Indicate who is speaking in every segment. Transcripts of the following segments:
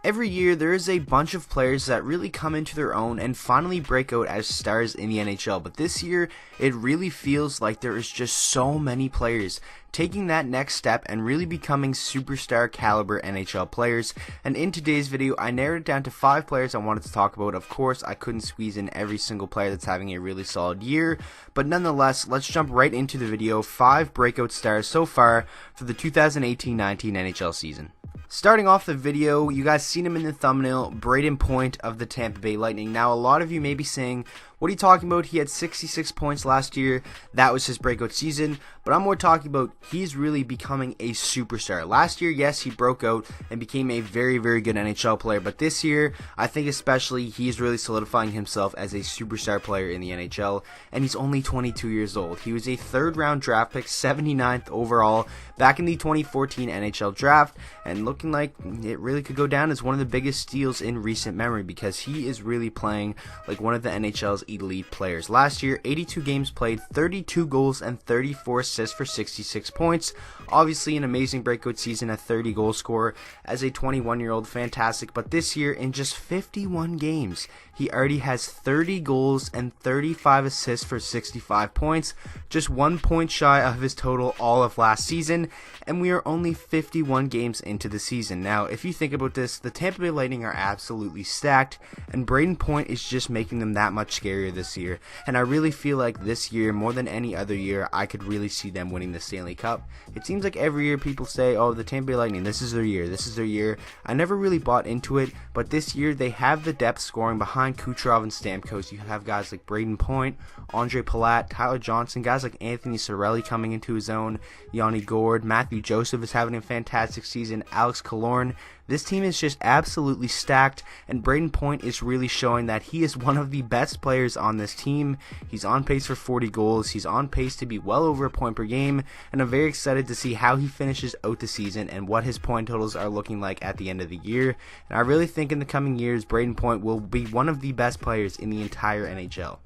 Speaker 1: Every year, there is a bunch of players that really come into their own and finally break out as stars in the NHL, but this year, it really feels like there is just so many players taking that next step and really becoming superstar caliber NHL players. And in today's video, I narrowed it down to 5 players I wanted to talk about. Of course, I couldn't squeeze in every single player that's having a really solid year, but nonetheless, let's jump right into the video. 5 breakout stars so far for the 2018-19 NHL season. Starting off the video, you guys seen him in the thumbnail, Brayden Point of the Tampa Bay Lightning. Now, a lot of you may be saying, what are you talking about? He had 66 points last year. That was his breakout season. But I'm more talking about he's really becoming a superstar. Last year, yes, he broke out and became a very, very good NHL player. But this year, I think especially he's really solidifying himself as a superstar player in the NHL. And he's only 22 years old. He was a 3rd round draft pick, 79th overall, back in the 2014 NHL draft. And looking like it really could go down as one of the biggest steals in recent memory, because he is really playing like one of the NHL's elite players. Last year, 82 games played, 32 goals and 34 assists for 66 points. Obviously an amazing breakout season, a 30 goal scorer as a 21-year-old, fantastic. But this year, in just 51 games, he already has 30 goals and 35 assists for 65 points, just 1 point shy of his total all of last season, and we are only 51 games into the season. Now, if you think about this, the Tampa Bay Lightning are absolutely stacked, and Brayden Point is just making them that much scarier this year. And I really feel like this year, more than any other year, I could really see them winning the Stanley Cup. It seems like every year people say, oh, the Tampa Bay Lightning, this is their year, this is their year. I never really bought into it, but this year they have the depth scoring behind Kucherov and Stamkos. You have guys like Brayden Point, Andre Palat, Tyler Johnson, guys like Anthony Cirelli coming into his own, Yanni Gourde, Matthew Joseph is having a fantastic season, Alex Killorn. This team is just absolutely stacked, and Brayden Point is really showing that he is one of the best players on this team. He's on pace for 40 goals. He's on pace to be well over a point per game, and I'm very excited to see how he finishes out the season and what his point totals are looking like at the end of the year. And I really think in the coming years, Brayden Point will be one of the best players in the entire NHL.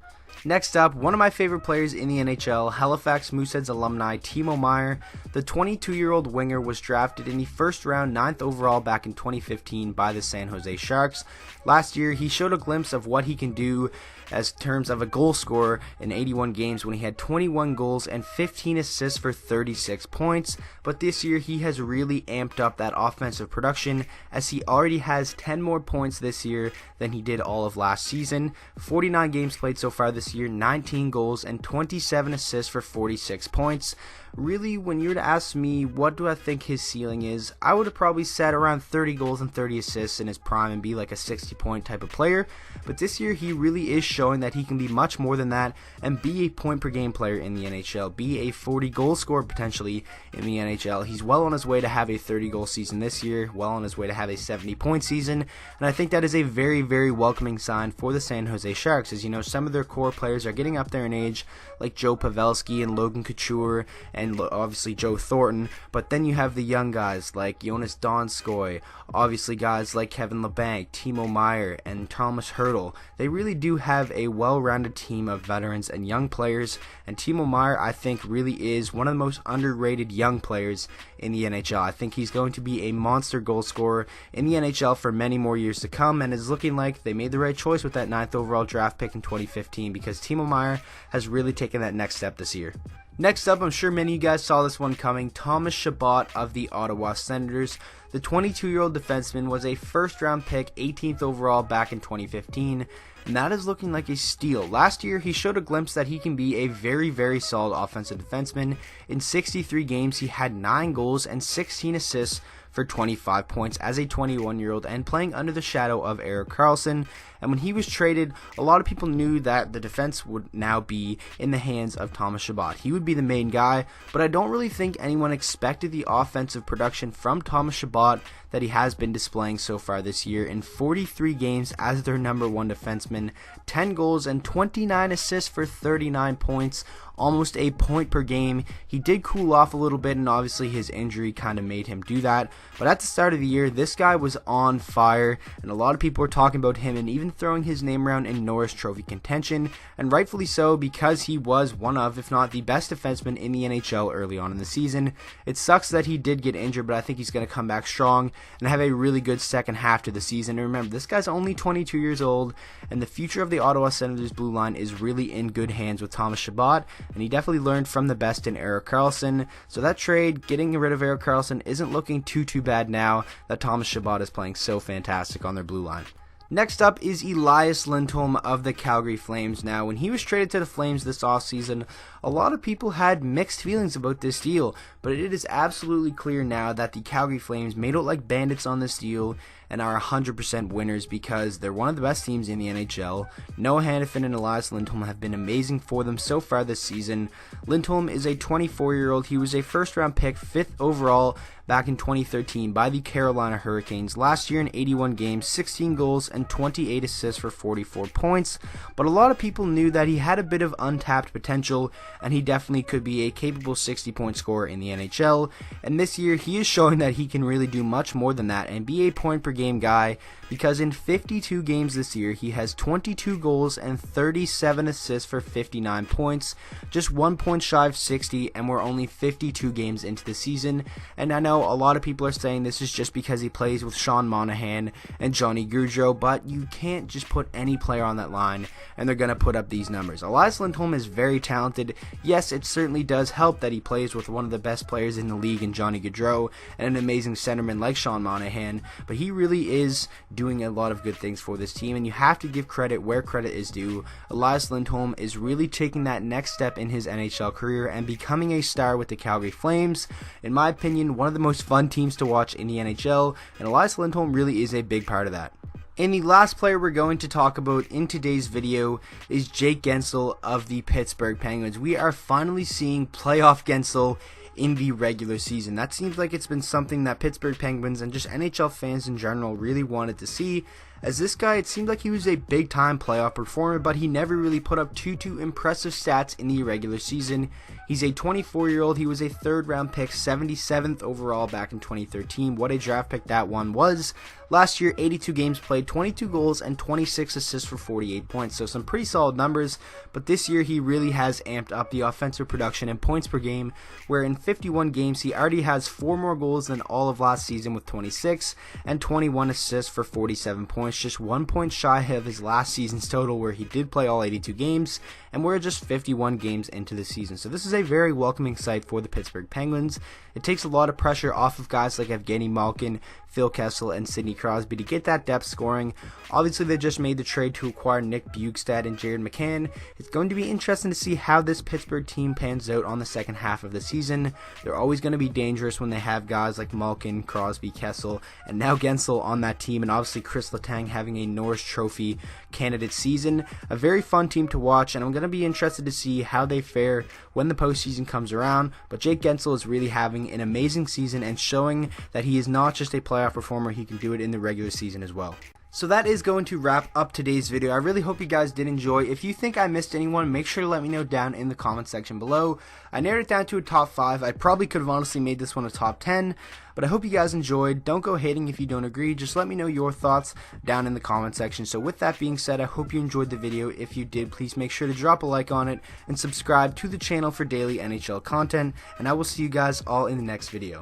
Speaker 1: Next up, one of my favorite players in the NHL, Halifax Mooseheads alumni Timo Meier. The 22-year-old winger was drafted in the 1st round, 9th overall back in 2015 by the San Jose Sharks. Last year, he showed a glimpse of what he can do as terms of a goal scorer in 81 games when he had 21 goals and 15 assists for 36 points. But this year, he has really amped up that offensive production, as he already has 10 more points this year than he did all of last season. 49 games played so far this year, 19 goals and 27 assists for 46 points. Really, when you were to ask me what do I think his ceiling is, I would have probably said around 30 goals and 30 assists in his prime and be like a 60-point type of player. But this year, he really is showing that he can be much more than that and be a point-per-game player in the NHL, be a 40-goal scorer potentially in the NHL. He's well on his way to have a 30-goal season this year, well on his way to have a 70-point season, and I think that is a very, very welcoming sign for the San Jose Sharks. As you know, some of their core players are getting up there in age, like Joe Pavelski and Logan Couture, and obviously Joe Thornton, but then you have the young guys like Jonas Donskoy, obviously guys like Kevin Labanc, Timo Meier, and Thomas Hertl. They really do have a well-rounded team of veterans and young players, and Timo Meier, I think, really is one of the most underrated young players in the NHL. I think he's going to be a monster goal scorer in the NHL for many more years to come, and it's looking like they made the right choice with that 9th overall draft pick in 2015, because Timo Meier has really taken that next step this year. Next up, I'm sure many of you guys saw this one coming, Thomas Chabot of the Ottawa Senators. The 22-year-old defenseman was a 1st round pick, 18th overall back in 2015, and that is looking like a steal. Last year, he showed a glimpse that he can be a very, very solid offensive defenseman. In 63 games, he had 9 goals and 16 assists for 25 points as a 21-year-old and playing under the shadow of Erik Karlsson. And when he was traded, a lot of people knew that the defense would now be in the hands of Thomas Chabot. He would be the main guy, but I don't really think anyone expected the offensive production from Thomas Chabot that he has been displaying so far this year. In 43 games as their number 1 defenseman, 10 goals and 29 assists for 39 points, almost a point per game. He did cool off a little bit, and obviously his injury kind of made him do that. But at the start of the year, this guy was on fire, and a lot of people were talking about him and even throwing his name around in Norris Trophy contention, and rightfully so, because he was one of, if not the best defenseman in the NHL early on in the season. It sucks that he did get injured, but I think he's going to come back strong, and have a really good second half to the season. And remember, this guy's only 22 years old, and the future of the Ottawa Senators blue line is really in good hands with Thomas Chabot, and he definitely learned from the best in Erik Karlsson. So that trade, getting rid of Erik Karlsson, isn't looking too bad now that Thomas Chabot is playing so fantastic on their blue line. Next up is Elias Lindholm of the Calgary Flames. Now, when he was traded to the Flames this offseason, a lot of people had mixed feelings about this deal, but it is absolutely clear now that the Calgary Flames made out like bandits on this deal and are 100% winners because they're one of the best teams in the NHL. Noah Hanifin and Elias Lindholm have been amazing for them so far this season. Lindholm is a 24-year-old. He was a first-round pick, 5th overall back in 2013 by the Carolina Hurricanes. Last year in 81 games, 16 goals and 28 assists for 44 points. But a lot of people knew that he had a bit of untapped potential, and he definitely could be a capable 60-point scorer in the NHL. And this year, he is showing that he can really do much more than that and be a point-per-game guy, because in 52 games this year, he has 22 goals and 37 assists for 59 points, just 1 point shy of 60, and we're only 52 games into the season. And I know a lot of people are saying this is just because he plays with Sean Monahan and Johnny Gaudreau, but you can't just put any player on that line and they're going to put up these numbers. Elias Lindholm is very talented. Yes, it certainly does help that he plays with one of the best players in the league in Johnny Gaudreau and an amazing centerman like Sean Monahan, but he really is doing a lot of good things for this team, and you have to give credit where credit is due. Elias Lindholm is really taking that next step in his NHL career and becoming a star with the Calgary Flames. In my opinion, one of the most fun teams to watch in the NHL, and Elias Lindholm really is a big part of that. And the last player we're going to talk about in today's video is Jake Guentzel of the Pittsburgh Penguins. We are finally seeing playoff Guentzel in the regular season. That seems like it's been something that Pittsburgh Penguins and just NHL fans in general really wanted to see, as this guy, it seemed like he was a big time playoff performer, but he never really put up too impressive stats in the regular season. He's a 24-year-old. He was a 3rd round pick, 77th overall back in 2013. What a draft pick that one was. Last year, 82 games played, 22 goals and 26 assists for 48 points. So some pretty solid numbers, but this year he really has amped up the offensive production and points per game, where in 51 games he already has 4 more goals than all of last season with 26 and 21 assists for 47 points, just 1 point shy of his last season's total where he did play all 82 games, and we're just 51 games into the season. So this is a very welcoming sight for the Pittsburgh Penguins. It takes a lot of pressure off of guys like Evgeny Malkin, Phil Kessel, and Sidney Crosby to get that depth scoring. Obviously, they just made the trade to acquire Nick Bjugstad and Jared McCann. It's going to be interesting to see how this Pittsburgh team pans out on the second half of the season. They're always going to be dangerous when they have guys like Malkin, Crosby, Kessel, and now Guentzel on that team, and obviously Chris Letang having a Norris Trophy candidate season. A very fun team to watch, and I'm going to be interested to see how they fare when the postseason comes around. But Jake Guentzel is really having an amazing season and showing that he is not just a playoff performer, he can do it in the regular season as well. So that is going to wrap up today's video. I really hope you guys did enjoy. If you think I missed anyone, make sure to let me know down in the comment section below. I narrowed it down to a top 5. I probably could have honestly made this one a top 10, but I hope you guys enjoyed. Don't go hating if you don't agree. Just let me know your thoughts down in the comment section. So with that being said, I hope you enjoyed the video. If you did, please make sure to drop a like on it and subscribe to the channel for daily NHL content, and I will see you guys all in the next video.